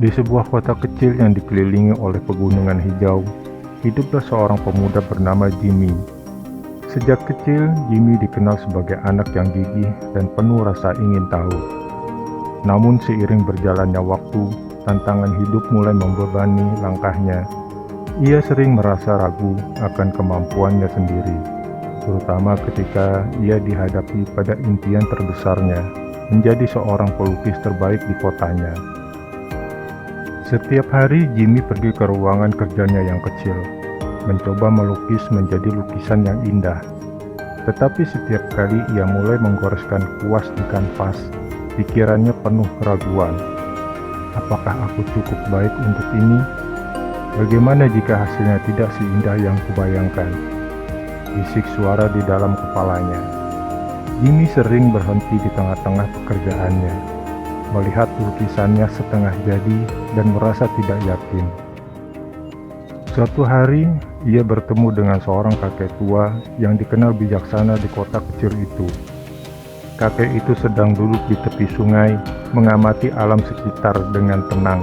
Di sebuah kota kecil yang dikelilingi oleh pegunungan hijau, hiduplah seorang pemuda bernama Jimmy. Sejak kecil, Jimmy dikenal sebagai anak yang gigih dan penuh rasa ingin tahu. Namun seiring berjalannya waktu, tantangan hidup mulai membebani langkahnya. Ia sering merasa ragu akan kemampuannya sendiri, terutama ketika ia dihadapi pada impian terbesarnya, menjadi seorang pelukis terbaik di kotanya. Setiap hari Jimmy pergi ke ruangan kerjanya yang kecil, mencoba melukis menjadi lukisan yang indah. Tetapi setiap kali ia mulai menggoreskan kuas di kanvas, pikirannya penuh keraguan. Apakah aku cukup baik untuk ini? Bagaimana jika hasilnya tidak seindah yang kubayangkan? Bisik suara di dalam kepalanya. Jimmy sering berhenti di tengah-tengah pekerjaannya, melihat lukisannya setengah jadi dan merasa tidak yakin. Suatu hari, ia bertemu dengan seorang kakek tua yang dikenal bijaksana di kota kecil itu. Kakek itu sedang duduk di tepi sungai, mengamati alam sekitar dengan tenang.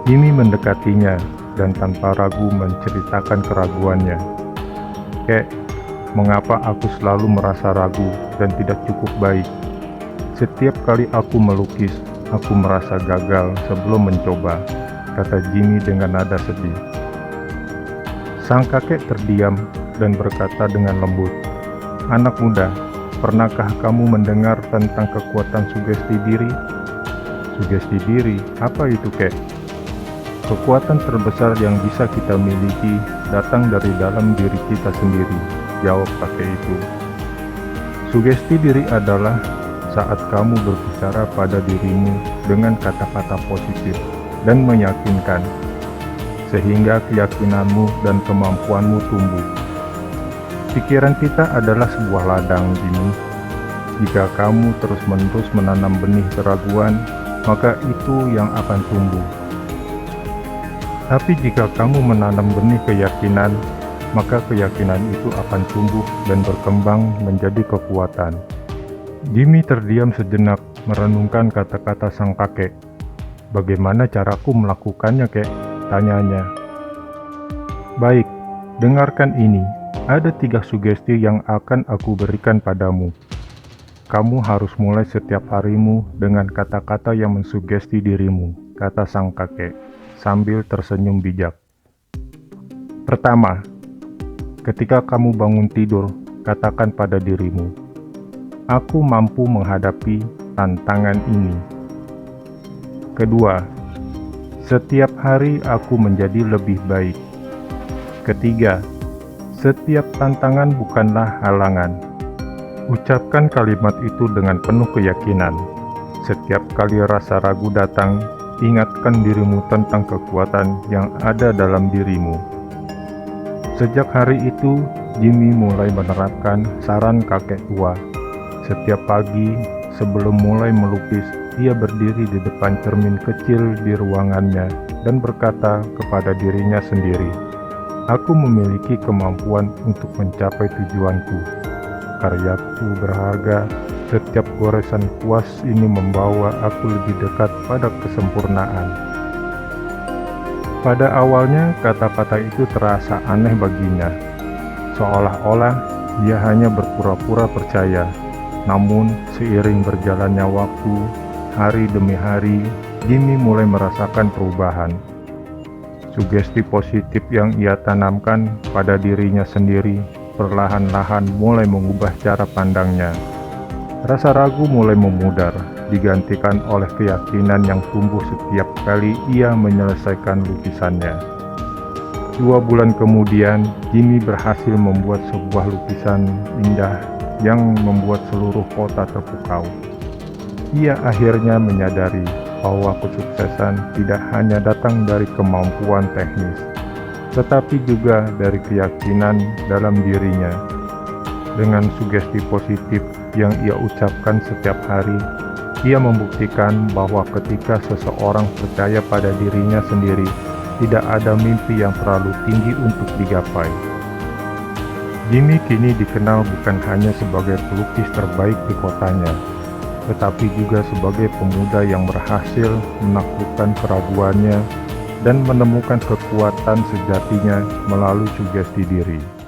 Jimmy mendekatinya dan tanpa ragu menceritakan keraguannya. "Kek, mengapa aku selalu merasa ragu dan tidak cukup baik? Setiap kali aku melukis, aku merasa gagal sebelum mencoba," kata Jimmy dengan nada sedih. Sang kakek terdiam dan berkata dengan lembut, "Anak muda, pernahkah kamu mendengar tentang kekuatan sugesti diri?" "Sugesti diri? Apa itu, Kek?" "Kekuatan terbesar yang bisa kita miliki datang dari dalam diri kita sendiri," jawab kakek itu. "Sugesti diri adalah saat kamu berbicara pada dirimu dengan kata-kata positif dan meyakinkan, sehingga keyakinanmu dan kemampuanmu tumbuh. Pikiran kita adalah sebuah ladang, Jimmy. Jika kamu terus-menerus menanam benih keraguan, maka itu yang akan tumbuh. Tapi jika kamu menanam benih keyakinan, maka keyakinan itu akan tumbuh dan berkembang menjadi kekuatan." Jimmy terdiam sejenak merenungkan kata-kata sang kakek. "Bagaimana caraku melakukannya, Kek?" tanyanya. "Baik, dengarkan ini. Ada 3 sugesti yang akan aku berikan padamu. Kamu harus mulai setiap harimu dengan kata-kata yang mensugesti dirimu," kata sang kakek sambil tersenyum bijak. "Pertama, ketika kamu bangun tidur, katakan pada dirimu, 'Aku mampu menghadapi tantangan ini.' Kedua, setiap hari aku menjadi lebih baik. Ketiga, setiap tantangan bukanlah halangan." Ucapkan kalimat itu dengan penuh keyakinan. Setiap kali rasa ragu datang, ingatkan dirimu tentang kekuatan yang ada dalam dirimu. Sejak hari itu, Jimmy mulai menerapkan saran kakek tua. Setiap pagi, sebelum mulai melukis, ia berdiri di depan cermin kecil di ruangannya dan berkata kepada dirinya sendiri, "Aku memiliki kemampuan untuk mencapai tujuanku. Karyaku berharga. Setiap goresan kuas ini membawa aku lebih dekat pada kesempurnaan." Pada awalnya, kata-kata itu terasa aneh baginya, seolah-olah dia hanya berpura-pura percaya. Namun, seiring berjalannya waktu, hari demi hari, Jimmy mulai merasakan perubahan. Sugesti positif yang ia tanamkan pada dirinya sendiri perlahan-lahan mulai mengubah cara pandangnya. Rasa ragu mulai memudar, digantikan oleh keyakinan yang tumbuh setiap kali ia menyelesaikan lukisannya. 2 bulan kemudian, Jimmy berhasil membuat sebuah lukisan indah yang membuat seluruh kota terpukau. Ia akhirnya menyadari bahwa kesuksesan tidak hanya datang dari kemampuan teknis, tetapi juga dari keyakinan dalam dirinya. Dengan sugesti positif yang ia ucapkan setiap hari, ia membuktikan bahwa ketika seseorang percaya pada dirinya sendiri, tidak ada mimpi yang terlalu tinggi untuk digapai. Jimmy kini dikenal bukan hanya sebagai pelukis terbaik di kotanya, tetapi juga sebagai pemuda yang berhasil menaklukkan keraguannya dan menemukan kekuatan sejatinya melalui sugesti diri.